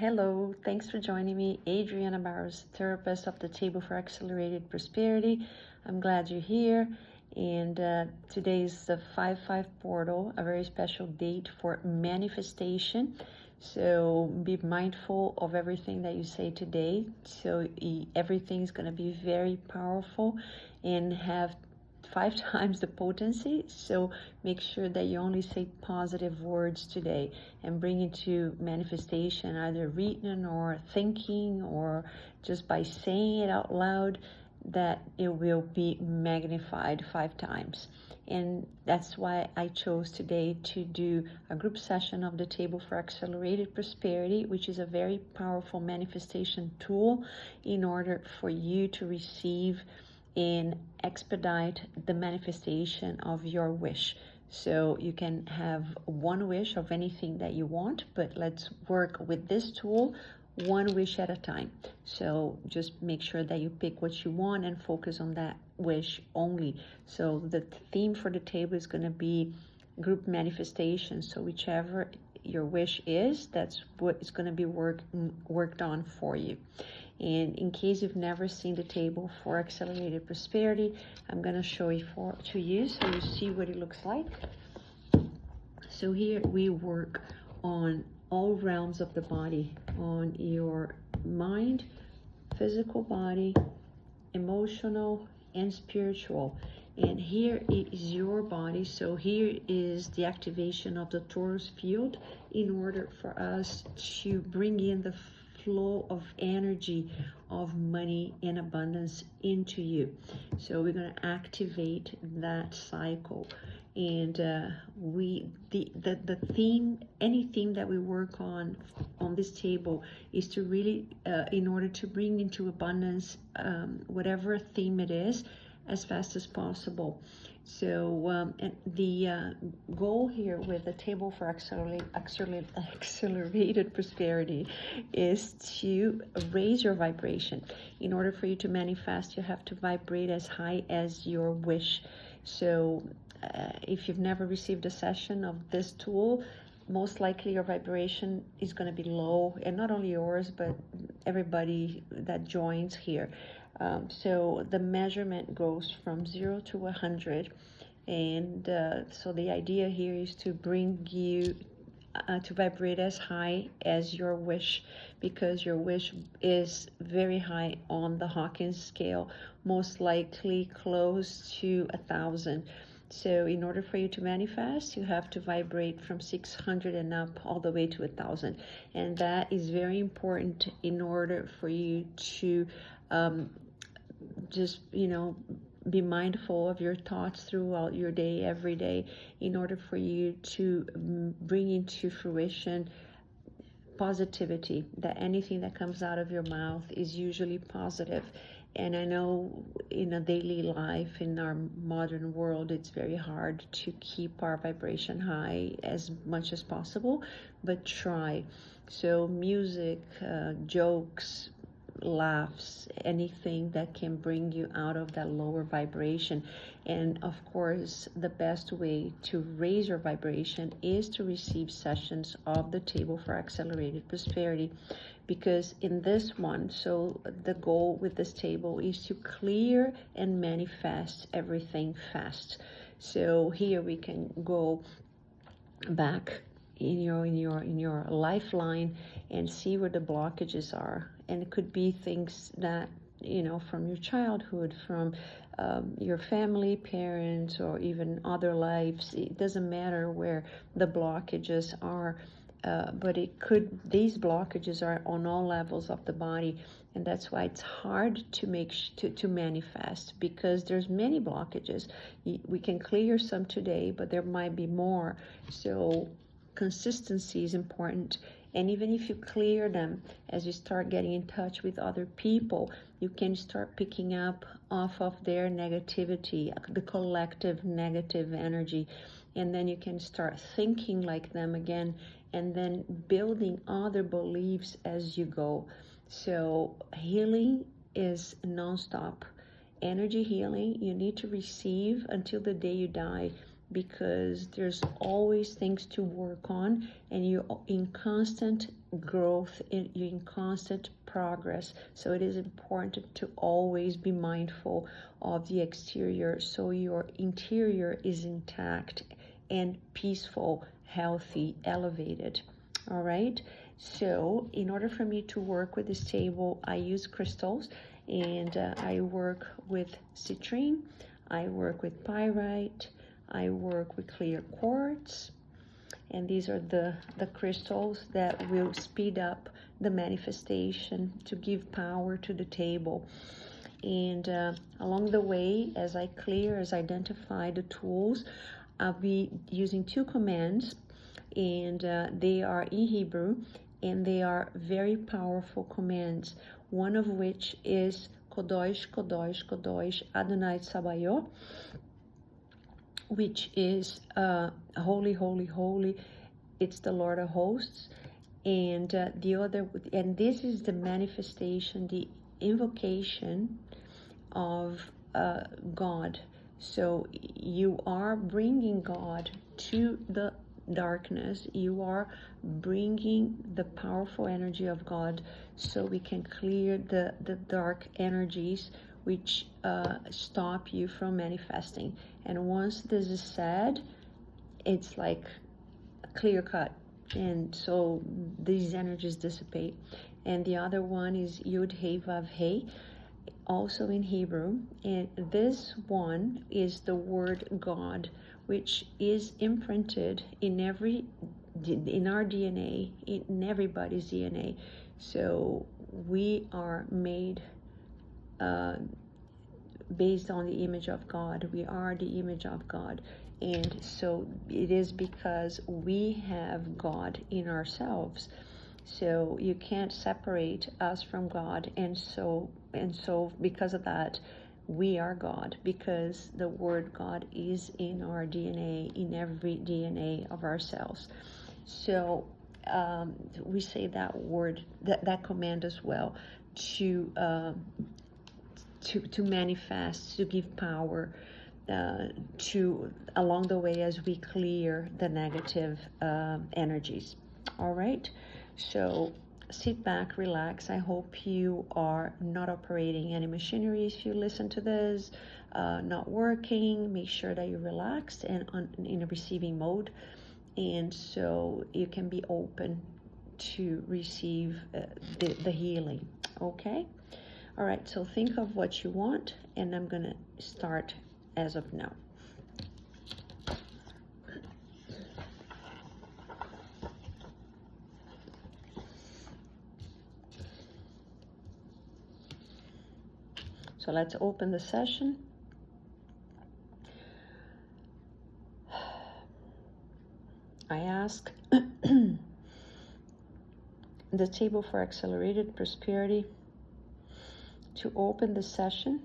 Hello, thanks for joining me. Adriana Barros, therapist of the Table for Accelerated Prosperity. I'm glad you're here. And today is the 5-5 portal, a very special date for manifestation. So be mindful of everything that you say today. So everything's going to be very powerful and have 5 times the potency. So make sure that you only say positive words today and bring into manifestation, either reading or thinking or just by saying it out loud, that it will be magnified 5 times. And that's why I chose today to do a group session of the Table for Accelerated Prosperity, which is a very powerful manifestation tool in order for you to receive and expedite the manifestation of your wish. So you can have one wish of anything that you want, but let's work with this tool one wish at a time. So just make sure that you pick what you want and focus on that wish only. So the theme for the table is going to be group manifestation. So whichever your wish is, that's what is going to be worked on for you. And in case you've never seen the Table for Accelerated Prosperity, I'm going to show it to you so you see what it looks like. So here we work on all realms of the body, on your mind, physical body, emotional, and spiritual. And here is your body. So here is the activation of the torus field in order for us to bring in the flow of energy of money and abundance into you. So we're going to activate that cycle. And the theme, any theme that we work on this table is to really, in order to bring into abundance whatever theme it is, as fast as possible. So and the goal here with the Table for Accelerated Prosperity is to raise your vibration. In order for you to manifest, you have to vibrate as high as your wish. So if you've never received a session of this tool, most likely your vibration is going to be low, and not only yours, but everybody that joins here. So the measurement goes from 0 to 100, and so the idea here is to bring you to vibrate as high as your wish, because your wish is very high on the Hawkins scale, most likely close to 1,000. So in order for you to manifest, you have to vibrate from 600 and up all the way to 1,000. And that is very important in order for you to just, be mindful of your thoughts throughout your day, every day, in order for you to bring into fruition positivity, that anything that comes out of your mouth is usually positive. And I know in a daily life, in our modern world, it's very hard to keep our vibration high as much as possible, but try. So music, jokes, laughs, anything that can bring you out of that lower vibration. And of course, the best way to raise your vibration is to receive sessions of the Table for Accelerated Prosperity, because in this one, so the goal with this table is to clear and manifest everything fast. So here we can go back in your lifeline and see where the blockages are. And it could be things that, from your childhood, from your family, parents, or even other lives. It doesn't matter where the blockages are, but these blockages are on all levels of the body. And that's why it's hard to manifest, because there's many blockages. We can clear some today, but there might be more. So consistency is important. And even if you clear them, as you start getting in touch with other people, you can start picking up off of their negativity, the collective negative energy. And then you can start thinking like them again, and then building other beliefs as you go. So healing is nonstop. Energy healing, you need to receive until the day you die. because there's always things to work on, and you're in constant growth, you're in constant progress. So it is important to always be mindful of the exterior so your interior is intact and peaceful, healthy, elevated. All right, so in order for me to work with this table, I use crystals, and I work with citrine, I work with pyrite, I work with clear quartz, and these are the crystals that will speed up the manifestation to give power to the table. And along the way, as I identify the tools, I'll be using 2 commands, and they are in Hebrew, and they are very powerful commands, one of which is Kodosh, Kodosh, Kodosh, Adonai Tsabayot, which is holy, holy, holy. It's the Lord of hosts. And this is the manifestation, the invocation of God. So you are bringing God to the darkness. You are bringing the powerful energy of God, so we can clear the dark energies which stop you from manifesting. And once this is said, it's like clear cut, and so these energies dissipate. And the other one is Yud Hey Vav Hey, also in Hebrew, and this one is the word God, which is imprinted in our DNA, in everybody's DNA. So we are made based on the image of God. We are the image of God. And so it is because we have God in ourselves. So you can't separate us from God. And so because of that, we are God, because the word God is in our DNA, in every DNA of our cells. So we say that word, that command as well, to manifest, to give power, to along the way as we clear the negative energies. All right, so sit back, relax. I hope you are not operating any machinery. If you listen to this, not working, make sure that you're relaxed and in a receiving mode, and so you can be open to receive the healing. Okay, all right, so think of what you want, and I'm gonna start as of now. So let's open the session. I ask the table for accelerated prosperity to open the session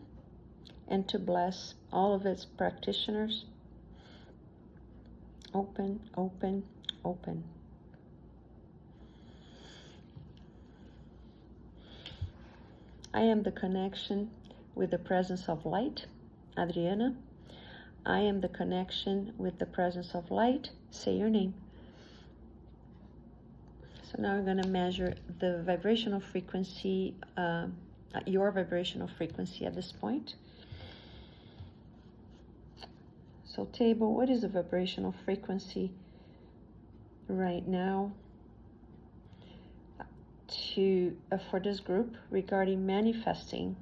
and to bless all of its practitioners. Open, open, open. I am the connection with the presence of light, Adriana. I am the connection with the presence of light. Say your name. So now we're going to measure the vibrational frequency, your vibrational frequency at this point. So table, what is the vibrational frequency right now for this group regarding manifesting?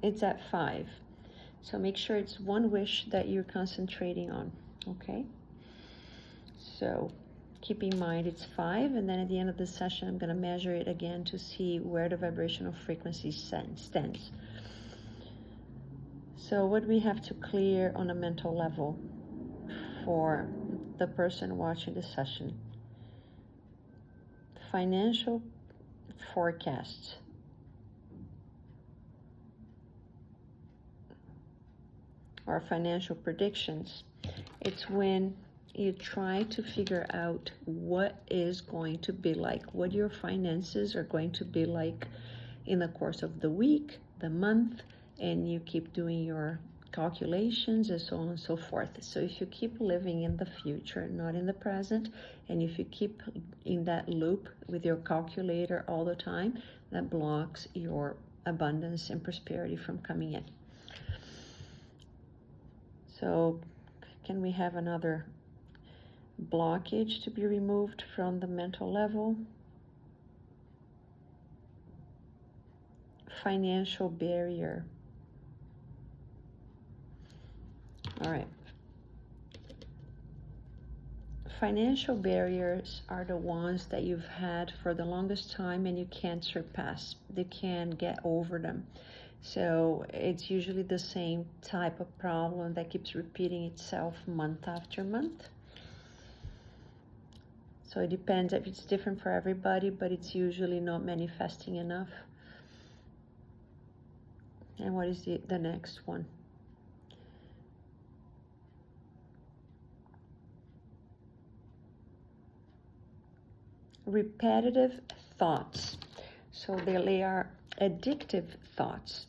It's at 5. So make sure it's one wish that you're concentrating on, okay? So keep in mind it's 5, and then at the end of the session, I'm gonna measure it again to see where the vibrational frequency stands. So what we have to clear on a mental level for the person watching the session: financial forecasts, or financial predictions. It's when you try to figure out what is going to be like, what your finances are going to be like in the course of the week, the month, and you keep doing your calculations and so on and so forth. So if you keep living in the future, not in the present, and if you keep in that loop with your calculator all the time, that blocks your abundance and prosperity from coming in. So can we have another blockage to be removed from the mental level? Financial barrier. All right. Financial barriers are the ones that you've had for the longest time and you can't surpass. You can't get over them. So it's usually the same type of problem that keeps repeating itself month after month. So it depends if it's different for everybody, but it's usually not manifesting enough. And what is the next one? Repetitive thoughts. So they are addictive thoughts.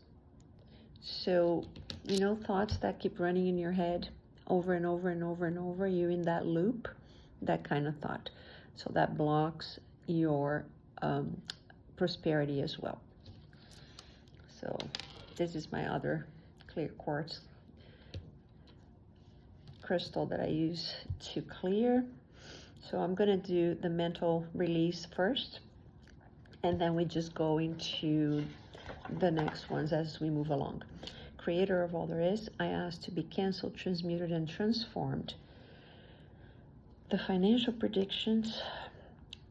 So, you know, thoughts that keep running in your head over and over and over and over, you're in that loop, that kind of thought. So that blocks your prosperity as well. So this is my other clear quartz crystal that I use to clear. So I'm going to do the mental release first, and then we just go into the next ones as we move along. Creator of all there is, I ask to be canceled, transmuted, and transformed. The financial predictions,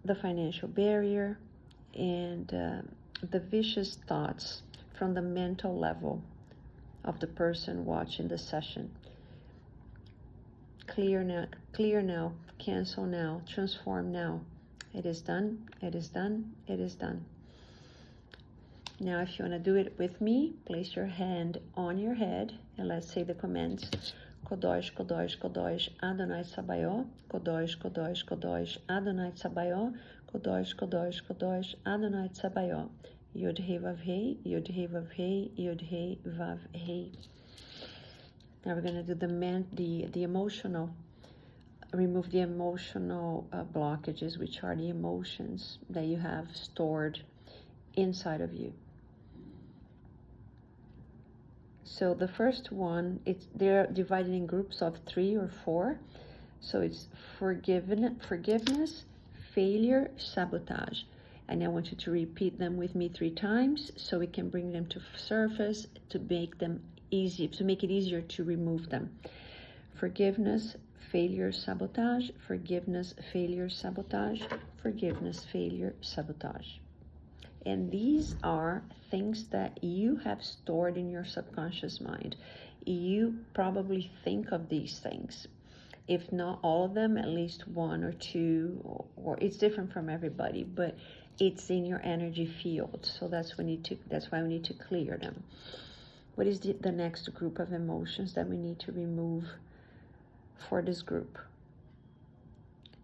the financial barrier, and the vicious thoughts from the mental level of the person watching the session. Clear now, cancel now, transform now. It is done, it is done, it is done. Now if you want to do it with me, place your hand on your head and let's say the commands. Kodosh, Kodosh, Kodosh, Adonai Sabaoth, Kodosh, Kodosh, Kodosh, Adonai Sabaoth, Kodosh, Kodosh, Kodosh, Adonai Sabaoth. Yud He Vav He, Yud He Vav He, Yud He Vav He. Now we're going to do the emotional, remove the emotional blockages, which are the emotions that you have stored inside of you. So the first one, they're divided in groups of 3 or 4. So it's forgiveness, failure, sabotage. And I want you to repeat them with me 3 times so we can bring them to surface to make them easy, to make it easier to remove them. Forgiveness, failure, sabotage. Forgiveness, failure, sabotage. Forgiveness, failure, sabotage. And these are things that you have stored in your subconscious mind. You probably think of these things. If not all of them, at least 1 or 2, or it's different from everybody, but it's in your energy field. So that's why we need to clear them. What is the next group of emotions that we need to remove for this group?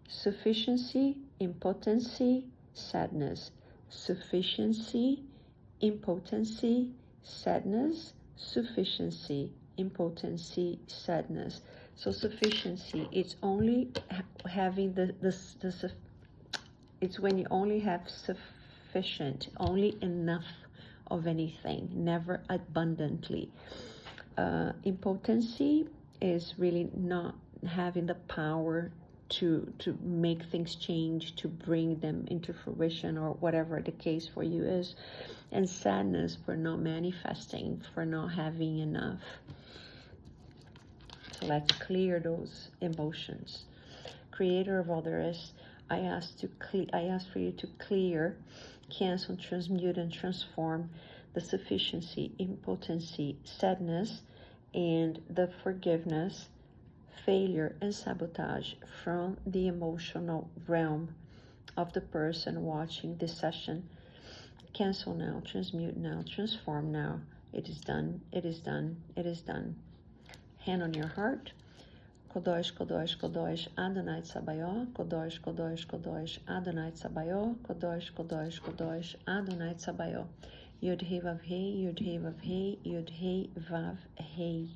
Sufficiency, impotency, sadness. Sufficiency, impotency, sadness. Sufficiency, impotency, sadness. So sufficiency, it's only having it's when you only have sufficient, only enough of anything, never abundantly. Impotency is really not having the power to make things change, to bring them into fruition, or whatever the case for you is. And sadness for not manifesting, for not having enough. So let's clear those emotions. Creator of all there is, I ask for you to clear, cancel, transmute, and transform the sufficiency, impotency, sadness, and the forgiveness, failure, and sabotage from the emotional realm of the person watching this session. Cancel now, transmute now, transform now. It is done, it is done, it is done. Hand on your heart. Kodosh, Kodosh, Kodosh, Adonai Sabaoth, Kodosh, Kodosh, Kodosh, Adonai Sabaoth, Kodosh, Kodosh, Kodosh, Adonai Sabaoth. Yod He Vav He, Yod He Vav He, Yod He Vav He.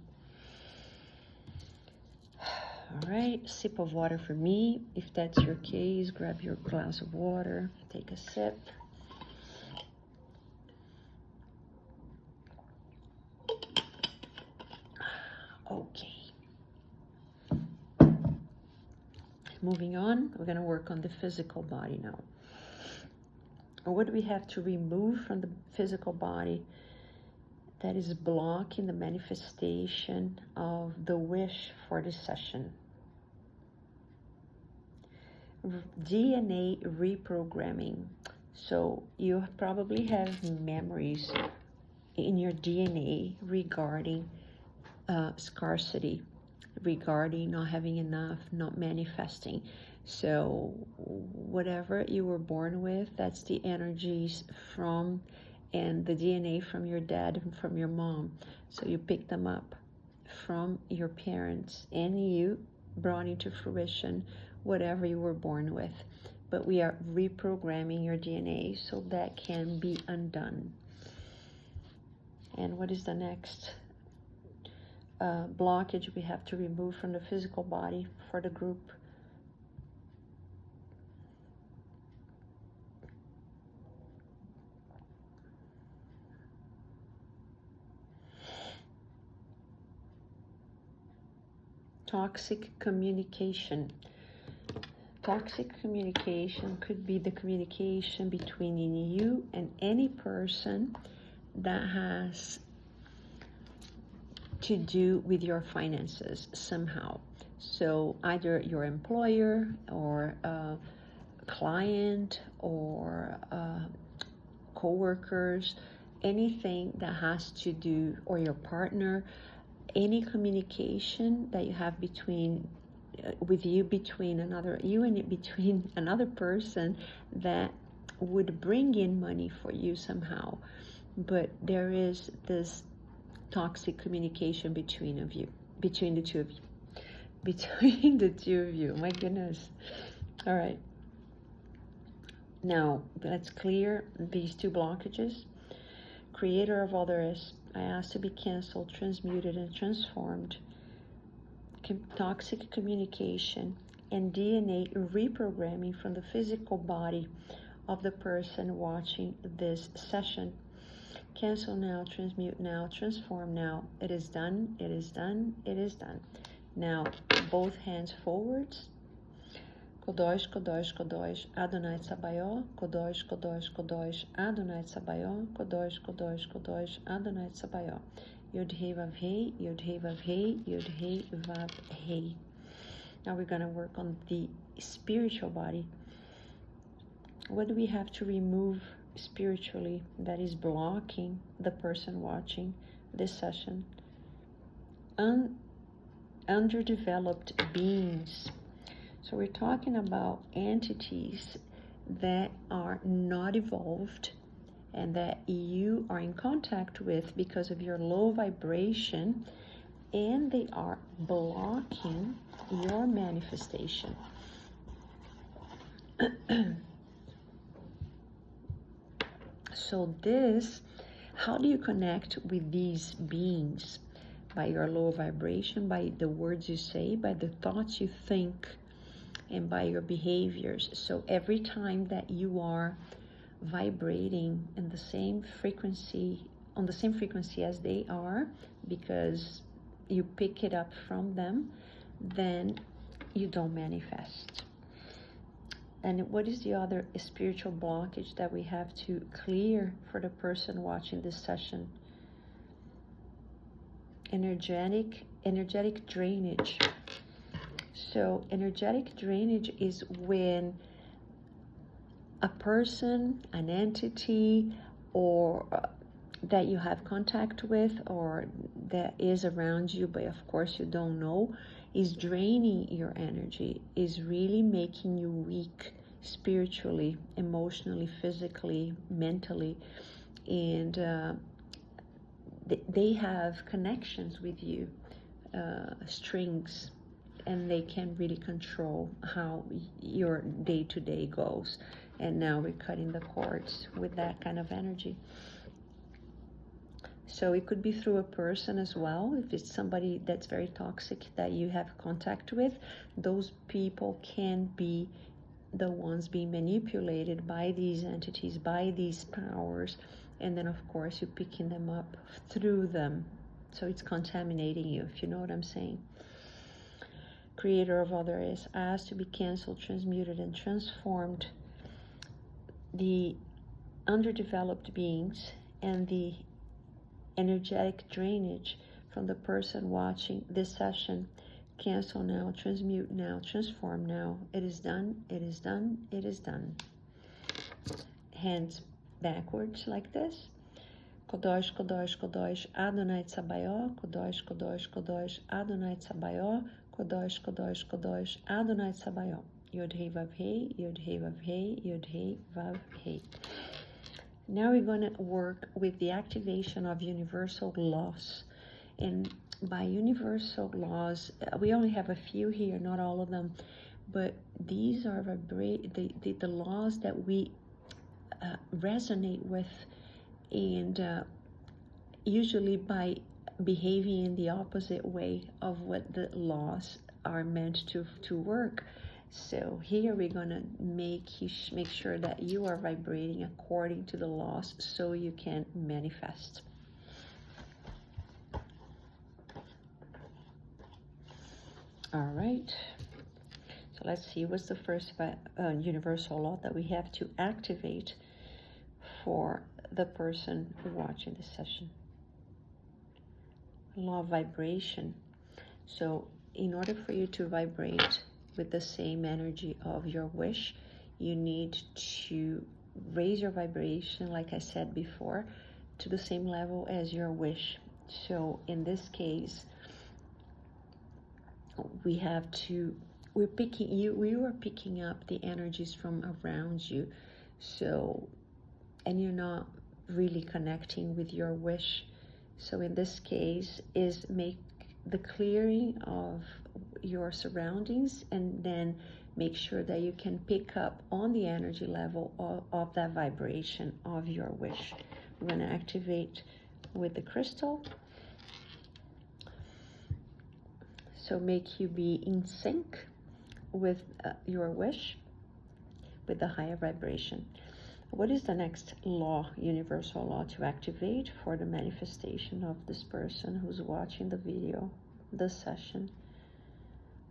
All right, sip of water for me. If that's your case, grab your glass of water, take a sip. Okay. Moving on, we're going to work on the physical body now. What do we have to remove from the physical body that is blocking the manifestation of the wish for this session? DNA reprogramming. So you probably have memories in your DNA regarding scarcity, regarding not having enough, not manifesting. So whatever you were born with, that's the energies from and the DNA from your dad and from your mom. So you pick them up from your parents and you brought into fruition whatever you were born with. But we are reprogramming your DNA so that can be undone. And what is the next blockage we have to remove from the physical body for the group? Toxic communication. Toxic communication could be the communication between you and any person that has to do with your finances somehow. So either your employer or a client or co-workers, anything that has to do, or your partner, any communication that you have between with you, between another you and between another person that would bring in money for you somehow, but there is this toxic communication between the two of you. My goodness. All right, now let's clear these two blockages. Creator of others, I ask to be canceled, transmuted, and transformed. Toxic communication and DNA reprogramming from the physical body of the person watching this session. Cancel now, transmute now, transform now. It is done, it is done, it is done. Now, both hands forwards. Kodosh, Kodosh, Kodosh, Adonai Tsabaoth, Kodosh, Kodosh, Kodosh, Adonai Tsabaoth, Kodosh, Kodosh, Kodosh, Adonai Tsabaoth. Yod He Vav He, Yod He Vav He, Yod He Vav He. Now we're going to work on the spiritual body. What do we have to remove spiritually that is blocking the person watching this session? Underdeveloped beings. So we're talking about entities that are not evolved and that you are in contact with because of your low vibration, and they are blocking your manifestation. So how do you connect with these beings? By your low vibration, by the words you say, by the thoughts you think, and by your behaviors. So every time that you are vibrating in the same frequency, on the same frequency as they are, because you pick it up from them, then you don't manifest. And what is the other spiritual blockage that we have to clear for the person watching this session? Energetic drainage. So energetic drainage is when a person, an entity, or that you have contact with or that is around you, but of course you don't know, is draining your energy, is really making you weak spiritually, emotionally, physically, mentally, and they have connections with you, strings, and they can really control how your day-to-day goes. And now we're cutting the cords with that kind of energy. So it could be through a person as well. If it's somebody that's very toxic that you have contact with, those people can be the ones being manipulated by these entities, by these powers, and then of course you're picking them up through them. So it's contaminating you, if you know what I'm saying. Creator of other is asked to be canceled, transmuted, and transformed the underdeveloped beings and the energetic drainage from the person watching this session. Cancel now, transmute now, transform now. It is done, it is done, it is done. Hands backwards like this. Kodosh, Kodosh, Kodosh, Adonai Tsabaoth, Kodosh, Kodosh, Kodosh, Adonai Tsabaoth, Kodosh, Kodosh, Kodosh, Adonai Tsabaoth. Yod Hei Vav Hei, Yod Hei Vav Hei, Yod Hei Vav Hei. Now we're going to work with the activation of universal laws. And by universal laws, we only have a few here, not all of them, but these are the laws that we resonate with, and usually by behaving in the opposite way of what the laws are meant to work. So here we're going to make sure that you are vibrating according to the laws so you can manifest. All right. So let's see, what's the first universal law that we have to activate for the person watching this session? Law of vibration. So in order for you to vibrate with the same energy of your wish, you need to raise your vibration, like I said before, to the same level as your wish. So in this case, we are picking up the energies from around you. So, and you're not really connecting with your wish. So in this case is make the clearing of your surroundings, and then make sure that you can pick up on the energy level of that vibration of your wish. We're going to activate with the crystal. So make you be in sync with your wish, with the higher vibration. What is the next law, universal law, to activate for the manifestation of this person who's watching the video, this session?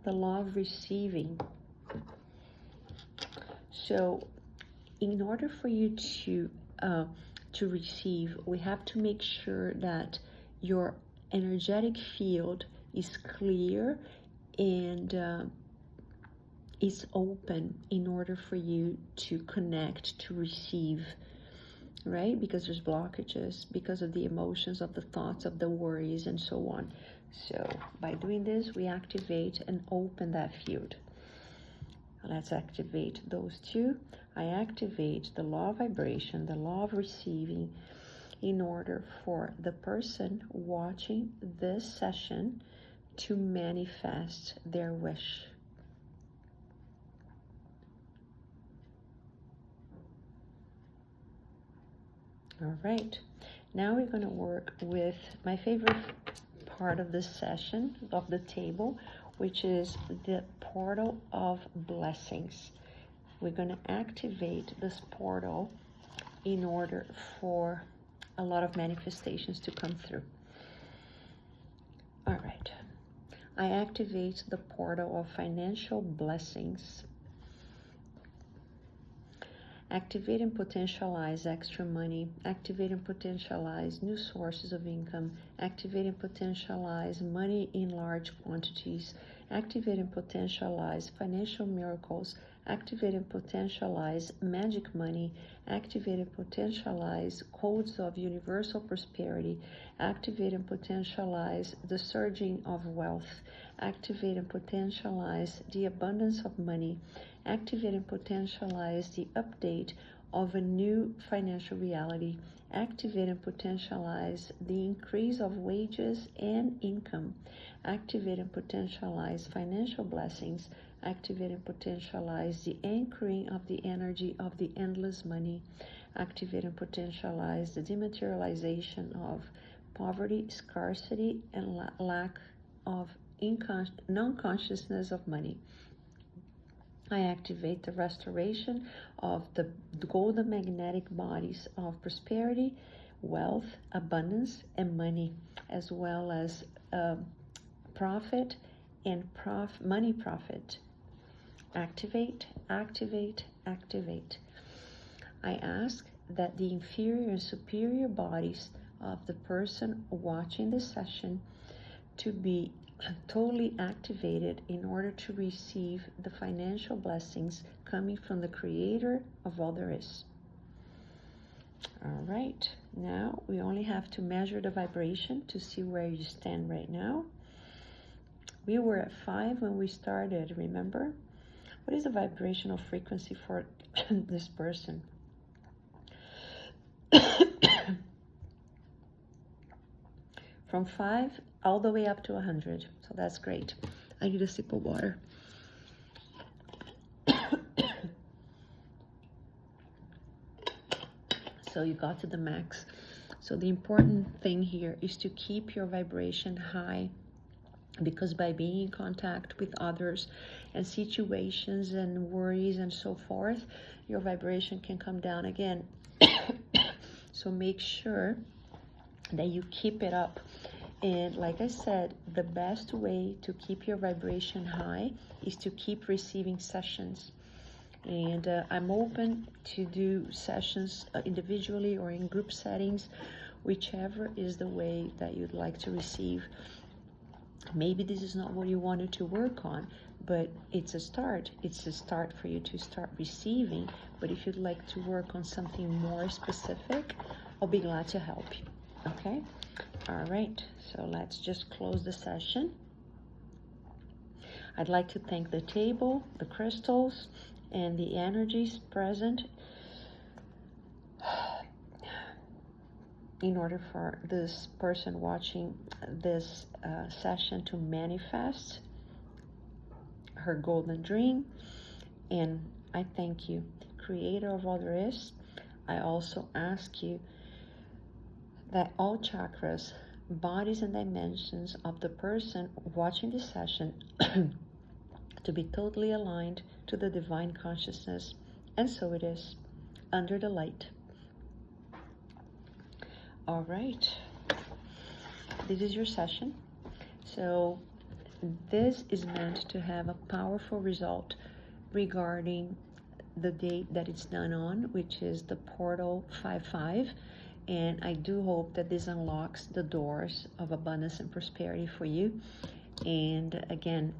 The law of receiving. So in order for you to receive, we have to make sure that your energetic field is clear and is open in order for you to connect, to receive, right? Because there's blockages because of the emotions, of the thoughts, of the worries, and so on. So by doing this, we activate and open that field. Let's activate those two. I activate the law of vibration, the law of receiving, in order for the person watching this session to manifest their wish. All right, now we're going to work with my favorite part of this session, of the table, which is the portal of blessings. We're going to activate this portal in order for a lot of manifestations to come through. All right, I activate the portal of financial blessings. Activate and potentialize extra money. Activate and potentialize new sources of income. Activate and potentialize money in large quantities. Activate and potentialize financial miracles. Activate and potentialize magic money. Activate and potentialize codes of universal prosperity. Activate and potentialize the surging of wealth. Activate and potentialize the abundance of money. Activate and potentialize the update of a new financial reality. Activate and potentialize the increase of wages and income. Activate and potentialize financial blessings. Activate and potentialize the anchoring of the energy of the endless money. Activate and potentialize the dematerialization of poverty, scarcity, and lack of non-consciousness of money. I activate the restoration of the golden magnetic bodies of prosperity, wealth, abundance, and money, as well as profit and money profit. Activate, activate, activate. I ask that the inferior and superior bodies of the person watching the session to be totally activated in order to receive the financial blessings coming from the Creator of all there is. All right, now we only have to measure the vibration to see where you stand right now. We were at 5 when we started, remember? What is the vibrational frequency for this person? From 5 all the way up to 100. So that's great. I need a sip of water. So you got to the max. So the important thing here is to keep your vibration high, because by being in contact with others and situations and worries and so forth, your vibration can come down again. So make sure that you keep it up. And like I said, the best way to keep your vibration high is to keep receiving sessions. And I'm open to do sessions individually or in group settings, whichever is the way that you'd like to receive. Maybe this is not what you wanted to work on, but it's a start. It's a start for you to start receiving. But if you'd like to work on something more specific, I'll be glad to help you. Okay? All right, so let's just close the session. I'd like to thank the table, the crystals, and the energies present in order for this person watching this session to manifest her golden dream. And I thank you, Creator of all there is. I also ask you that all chakras, bodies, and dimensions of the person watching this session to be totally aligned to the divine consciousness. And so it is, under the light. All right, this is your session. So this is meant to have a powerful result regarding the date that it's done on, which is the portal 5-5. And I do hope that this unlocks the doors of abundance and prosperity for you. And again,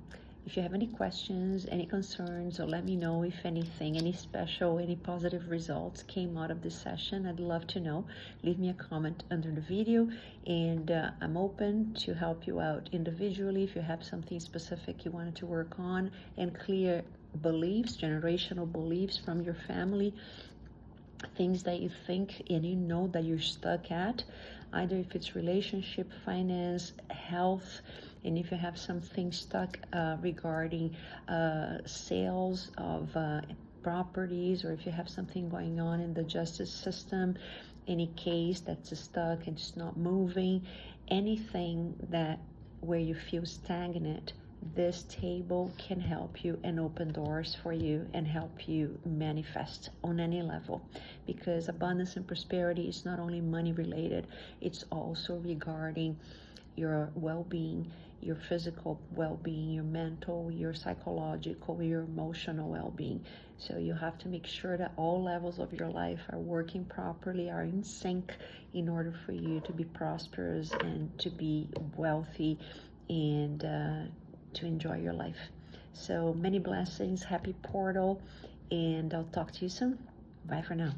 if you have any questions, any concerns, or let me know if anything, any special, any positive results came out of this session, I'd love to know. Leave me a comment under the video, and I'm open to help you out individually if you have something specific you wanted to work on and clear beliefs, generational beliefs from your family, things that you think and you know that you're stuck at, either if it's relationship, finance, health, and if you have something stuck regarding sales of properties, or if you have something going on in the justice system, any case that's stuck and just not moving, anything that where you feel stagnant, this table can help you and open doors for you and help you manifest on any level, because abundance and prosperity is not only money related, it's also regarding your well-being, your physical well-being, your mental, your psychological, your emotional well-being. So you have to make sure that all levels of your life are working properly, are in sync, in order for you to be prosperous and to be wealthy and to enjoy your life. So many blessings, happy portal, and I'll talk to you soon. Bye for now.